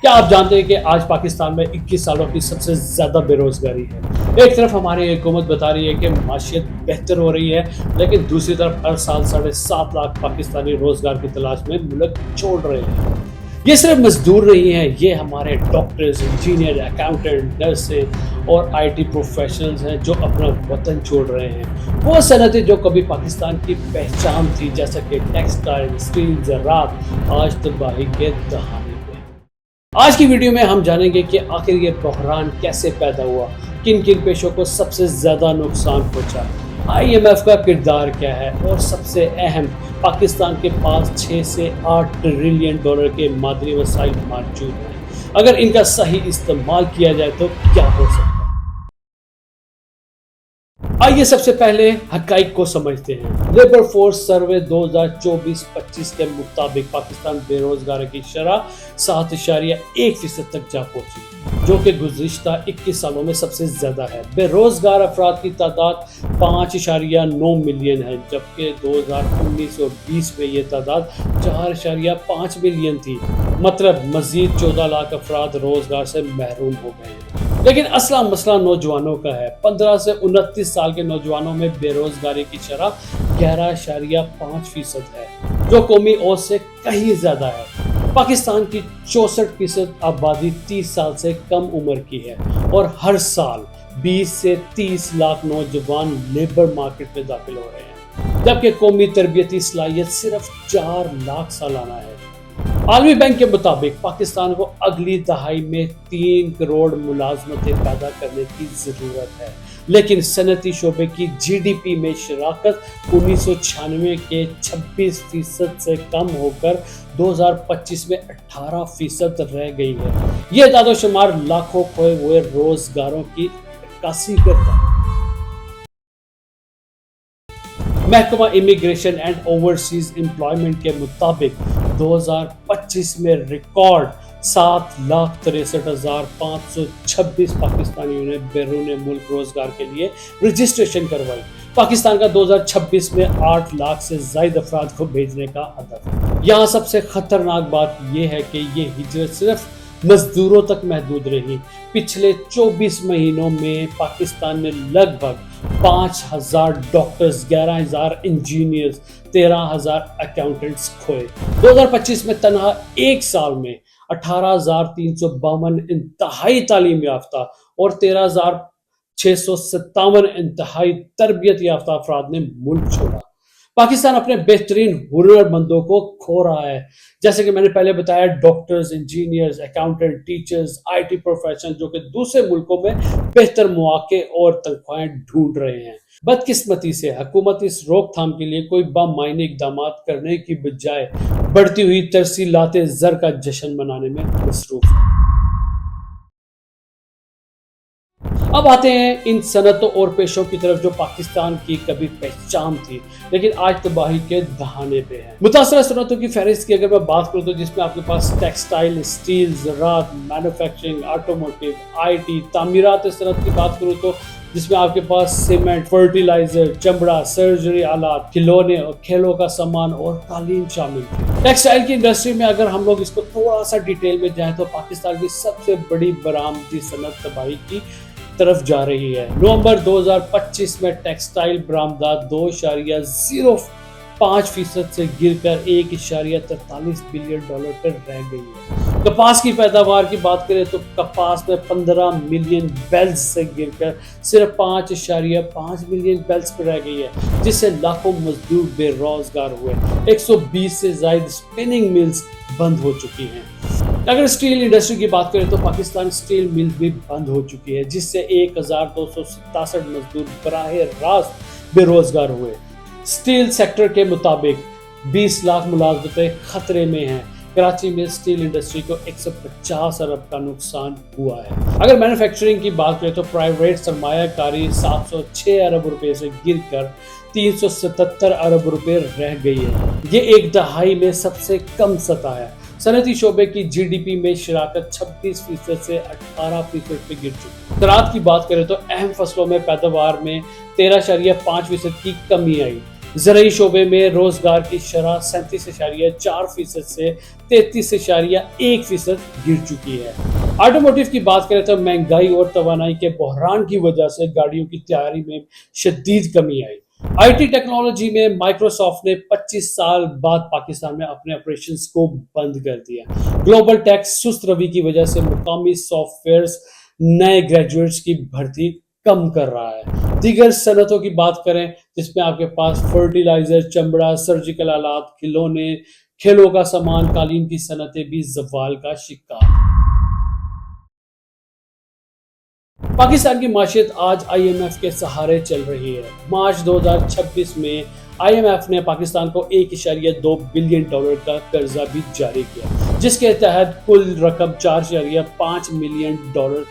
کیا آپ جانتے ہیں کہ آج پاکستان میں 21 سالوں کی سب سے زیادہ بے روزگاری ہے؟ ایک طرف ہماری حکومت بتا رہی ہے کہ معیشت بہتر ہو رہی ہے، لیکن دوسری طرف ہر سال 7.5 لاکھ پاکستانی روزگار کی تلاش میں ملک چھوڑ رہے ہیں۔ یہ صرف مزدور نہیں ہیں، یہ ہمارے ڈاکٹرز، انجینئر، اکاؤنٹنٹ، نرسیں اور آئی ٹی پروفیشنلز ہیں جو اپنا وطن چھوڑ رہے ہیں۔ وہ صنعتیں جو کبھی پاکستان کی پہچان تھی، جیسا کہ ٹیکسٹائل، اسٹیل، زراعت، آج تباہی کے دہانے پہ۔ آج کی ویڈیو میں ہم جانیں گے کہ آخر یہ بحران کیسے پیدا ہوا، کن کن پیشوں کو سب سے زیادہ نقصان پہنچا، آئی ایم ایف کا کردار کیا ہے، اور سب سے اہم، پاکستان کے پاس 6 سے 8 ٹریلین ڈالر کے معدنی وسائل موجود ہیں۔ اگر ان کا صحیح استعمال کیا جائے تو کیا ہو سکتا ہے؟ آئیے سب سے پہلے حقائق کو سمجھتے ہیں۔ لیبر فورس سروے 2024-25 کے مطابق پاکستان بے روزگاری کی شرح 7.1% تک جا پہنچی، جو کہ گزشتہ 21 سالوں میں سب سے زیادہ ہے۔ بے روزگار افراد کی تعداد 5.9 ملین ہے، جبکہ 2019 اور 20 میں یہ تعداد 4.5 ملین تھی۔ مطلب مزید 14 لاکھ افراد روزگار سے محروم ہو گئے ہیں۔ لیکن اصلا مسئلہ نوجوانوں کا ہے۔ 15 سے 29 سال کے نوجوانوں میں بے روزگاری کی شرح 11.5% ہے، جو قومی اوسط سے کہیں زیادہ ہے۔ پاکستان کی 64% آبادی 30 سال سے کم عمر کی ہے، اور ہر سال 20 سے 30 لاکھ نوجوان لیبر مارکیٹ میں داخل ہو رہے ہیں، جبکہ قومی تربیتی صلاحیت صرف 4 لاکھ سالانہ ہے۔ عالمی بینک کے مطابق پاکستان کو اگلی دہائی میں 3 کروڑ ملازمتیں پیدا کرنے کی ضرورت ہے، لیکن صنعتی شعبے کی جی ڈی پی میں شراکت 1996 کے 26% سے کم ہو کر 2025 میں 18% رہ گئی ہے۔ یہ اعداد و شمار لاکھوں کھوئے ہوئے روزگاروں کی عکاسی کرتا ہے۔ محکمہ امیگریشن اینڈ اوورسیز امپلائمنٹ کے مطابق 2025 میں ریکارڈ 7,63,526 پاکستانیوں نے بیرون ملک روزگار کے لیے رجسٹریشن کروائی۔ پاکستان کا 2026 میں 8 لاکھ سے زائد افراد کو بھیجنے کا ہدف ہے۔ یہاں سب سے خطرناک بات یہ ہے کہ یہ ہجرت صرف مزدوروں تک محدود رہی۔ پچھلے 24 مہینوں میں پاکستان نے لگ بھگ 5,000 ڈاکٹرز، 11,000 انجینئرز، 13,000 اکاؤنٹنٹس کھوئے۔ 2025 میں تنہا ایک سال میں 18,352 انتہائی تعلیم یافتہ اور 13,657 انتہائی تربیت یافتہ افراد نے ملک چھوڑا۔ پاکستان اپنے بہترین ہنر مندوں کو کھو رہا ہے، جیسے کہ میں نے پہلے بتایا، doctors, engineers, accountant, teachers, I T professional, جو کہ دوسرے ملکوں میں بہتر مواقع اور تنخواہیں ڈھونڈ رہے ہیں۔ بدقسمتی سے حکومت اس روک تھام کے لیے کوئی بامعنی اقدامات کرنے کی بجائے بڑھتی ہوئی ترسیلات زر کا جشن منانے میں مصروف ہے۔ اب آتے ہیں ان صنعتوں اور پیشوں کی طرف جو پاکستان کی کبھی پہچان تھی، لیکن آج تباہی کے دہانے پہ ہے۔ متاثرہ صنعتوں کی فہرست کی اگر میں بات کروں تو جس میں آپ کے پاس ٹیکسٹائل، اسٹیل، زراعت، مینوفیکچرنگ، آٹوموٹیو، آئی ٹی، تعمیرات صنعت کی بات کروں تو جس میں آپ کے پاس سیمنٹ، فرٹیلائزر، چمڑا، سرجری آلات، کھلونے اور کھیلوں کا سامان اور قالین شامل تھے۔ ٹیکسٹائل کی انڈسٹری میں اگر ہم لوگ اس کو تھوڑا سا ڈیٹیل میں جائیں تو پاکستان کی سب سے بڑی برآمدی صنعت تباہی کی طرف جا رہی ہے۔ نومبر 2025 میں ٹیکسٹائل برآمدات 2.05% سے گر کر 1.43 بلین ڈالر پر رہ گئی ہے۔ کپاس کی پیداوار کی بات کریں تو کپاس میں 15 ملین بیلز سے گر کر صرف 5.5 ملین بیلز پر رہ گئی ہے، جس سے لاکھوں مزدور بے روزگار ہوئے۔ 120 سے زائد اسپننگ ملز بند ہو چکی ہیں۔ اگر اسٹیل انڈسٹری کی بات کریں تو پاکستان اسٹیل مل بھی بند ہو چکی ہے، جس سے 1,267 مزدور براہ راست بے روزگار ہوئے۔ اسٹیل سیکٹر کے مطابق 20 لاکھ ملازمتیں خطرے میں ہیں۔ کراچی میں اسٹیل انڈسٹری کو 150 ارب کا نقصان ہوا ہے۔ اگر مینوفیکچرنگ کی بات کریں تو پرائیویٹ سرمایہ کاری 706 ارب روپے سے گر کر 377 ارب روپے رہ گئی ہے۔ یہ ایک دہائی میں سب سے کم سطح ہے۔ صنعتی شعبے کی جی ڈی پی میں شراکت 26% سے 18% پہ گر چکی۔ زراعت کی بات کریں تو اہم فصلوں میں پیداوار میں 13.5% کی کمی آئی۔ زرعی شعبے میں روزگار کی شرح 37.4% سے 33.1% گر چکی ہے۔ آٹوموٹیو کی بات کریں تو مہنگائی اور توانائی کے بحران کی وجہ سے گاڑیوں کی تیاری میں شدید کمی آئی۔ آئی ٹی ٹیکنالوجی میں مائکروسافٹ نے 25 سال بعد پاکستان میں اپنے آپریشنز کو بند کر دیا۔ گلوبل ٹیک سست روی کی وجہ سے مقامی سافٹ ویئرز نئے گریجویٹس کی بھرتی کم کر رہا ہے۔ دیگر صنعتوں کی بات کریں جس میں آپ کے پاس فرٹیلائزر، چمڑا، سرجیکل آلات، کھلونے، کھیلوں کا سامان، قالین کی صنعتیں بھی زوال کا شکار۔ پاکستان کی معیشت آج آئی ایم ایف کے سہارے چل رہی ہے۔ مارچ 2026 میں آئی ایم ایف نے پاکستان کو $1.2 بلین کا قرضہ بھی جاری کیا، جس کے تحت کل رقم $4.5 ملین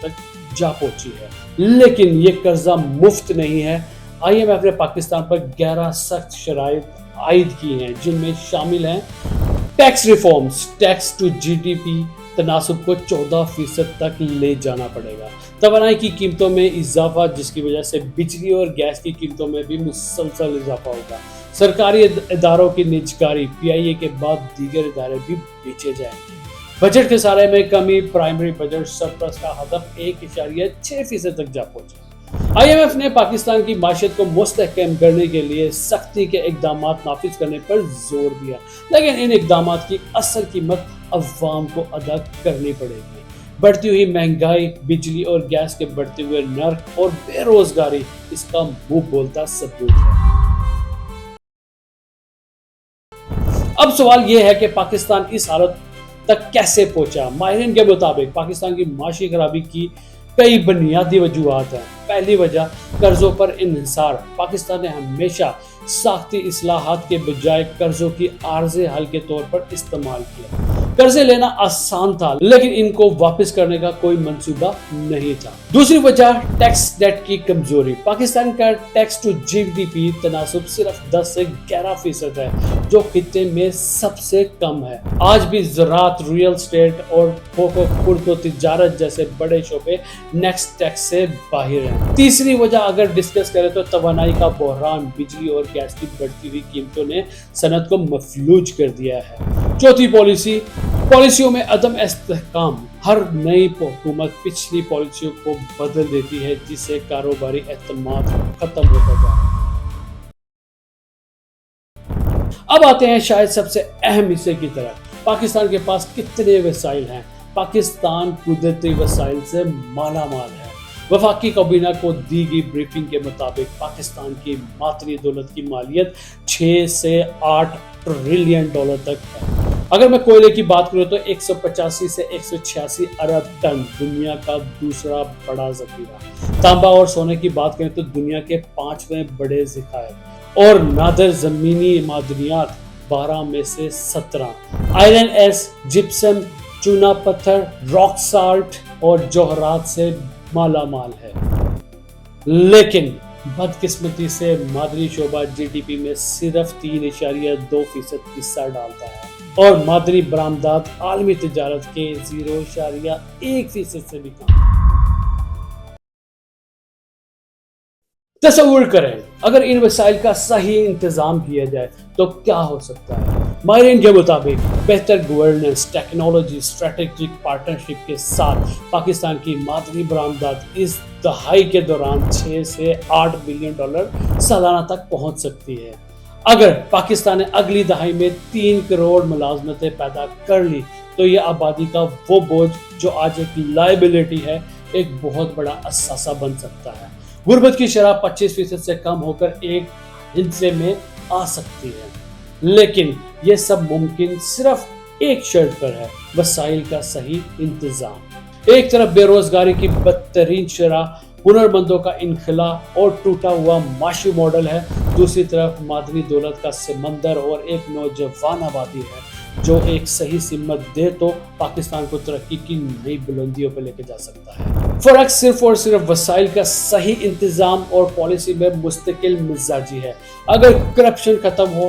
تک جا پہنچی ہے۔ لیکن یہ قرضہ مفت نہیں ہے۔ آئی ایم ایف نے پاکستان پر 11 سخت شرائط عائد کی ہیں، جن میں شامل ہیں tax reforms, tax to G D P تناسب کو 14% تک لے جانا پڑے گا، توانائی کی قیمتوں میں اضافہ جس کی وجہ سے بجلی اور گیس کی قیمتوں میں بھی مسلسل اضافہ ہوگا، سرکاری اداروں کی نجکاری، پی آئی اے کے بعد دیگر ادارے بھی بیچے جائیں گے، بجٹ خسارے میں کمی، پرائمری بجٹ سرپلس کا ہدف 1.6% تک جا پہنچا۔ آئی ایم ایف نے پاکستان کی معیشت کو مستحکم کرنے کے لیے سختی کے اقدامات نافذ کرنے پر زور دیا، لیکن ان اقدامات کی اصل قیمت عوام کو ادا کرنی پڑے گی۔ بڑھتی ہوئی مہنگائی، بجلی اور گیس کے بڑھتے ہوئے نرخ اور بے روزگاری اس کا منہ بولتا ثبوت ہے۔ اب سوال یہ ہے کہ پاکستان اس حالت تک کیسے پہنچا؟ ماہرین کے مطابق پاکستان کی معاشی خرابی کی کئی بنیادی وجوہات ہیں۔ پہلی وجہ قرضوں پر انحصار۔ پاکستان نے ہمیشہ ساختی اصلاحات کے بجائے قرضوں کی عارضی حل کے طور پر استعمال کیا۔ قرضے لینا آسان تھا لیکن ان کو واپس کرنے کا کوئی منصوبہ نہیں تھا۔ دوسری وجہ ٹیکس ڈیٹ کی کمزوری۔ پاکستان کا tax to G D P تناسب صرف 10 سے 11% ہے، جو خطے میں سب سے کم ہے۔ آج بھی زراعت، ریئل اسٹیٹ اور خرد و تجارت جیسے بڑے شعبے نیکسٹ ٹیکس سے باہر ہیں۔ تیسری وجہ اگر ڈسکس کریں تو توانائی کا بحران، بجلی اور گیس کی بڑھتی ہوئی قیمتوں نے صنعت کو مفلوج کر دیا ہے۔ چوتھی پالیسیوں میں عدم استحکام۔ ہر نئی حکومت پچھلی پالیسیوں کو بدل دیتی ہے جس سے کاروباری اعتماد ختم ہوتا جا رہا ہے۔ اب آتے ہیں شاید سب سے اہم حصے کی طرف۔ پاکستان کے پاس کتنے وسائل ہیں؟ پاکستان قدرتی وسائل سے مالا مال ہے۔ وفاقی کابینہ کو دی گئی بریفنگ کے مطابق پاکستان کی معدنی دولت کی مالیت 6 سے 8 ٹریلین ڈالر تک ہے۔ اگر میں کوئلے کی بات کروں تو 185 سے 186 ارب ٹن دنیا کا دوسرا بڑا ذخیرہ۔ تانبا اور سونے کی بات کریں تو دنیا کے 5ویں بڑے ذخائر، اور نادر زمینی معدنیات 12 میں سے 17۔ آئرن ایس، جپسم، چونا پتھر، راک سالٹ اور جوہرات سے مالا مال ہے، لیکن بدقسمتی سے معدنی شعبہ جی ڈی پی میں صرف 3.2% حصہ ڈالتا ہے، اور معدنی برآمدات عالمی تجارت کے 0.1% سے بھی کم۔ تصور کریں اگر ان وسائل کا صحیح انتظام کیا جائے تو کیا ہو سکتا ہے؟ ماہرین کے مطابق بہتر گورننس، ٹیکنالوجی، اسٹریٹجک پارٹنرشپ کے ساتھ پاکستان کی معدنی برآمدات اس دہائی کے دوران 6 سے 8 بلین ڈالر سالانہ تک پہنچ سکتی ہے۔ اگر پاکستان نے اگلی دہائی میں 3 کروڑ ملازمتیں پیدا کر لی تو یہ آبادی کا وہ بوجھ جو آج ایک لائبلٹی ہے، ایک بہت بڑا اثاثہ بن سکتا ہے۔ غربت کی شرح 25% سے کم ہو کر ایک ہندسے میں آ سکتی ہے، لیکن یہ سب ممکن صرف ایک شرط پر ہے: وسائل کا صحیح انتظام۔ ایک طرف بے روزگاری کی بدترین شرح، ہنرمندوں کا انخلا اور ٹوٹا ہوا معاشی ماڈل ہے، دوسری طرف معدنی دولت کا سمندر اور ایک نوجوان آبادی ہے جو ایک صحیح سمت دے تو پاکستان کو ترقی کی نئی بلندیوں پر لے کے جا سکتا ہے۔ فرق صرف اور صرف وسائل کا صحیح انتظام اور پالیسی میں مستقل مزاجی ہے۔ اگر کرپشن ختم ہو،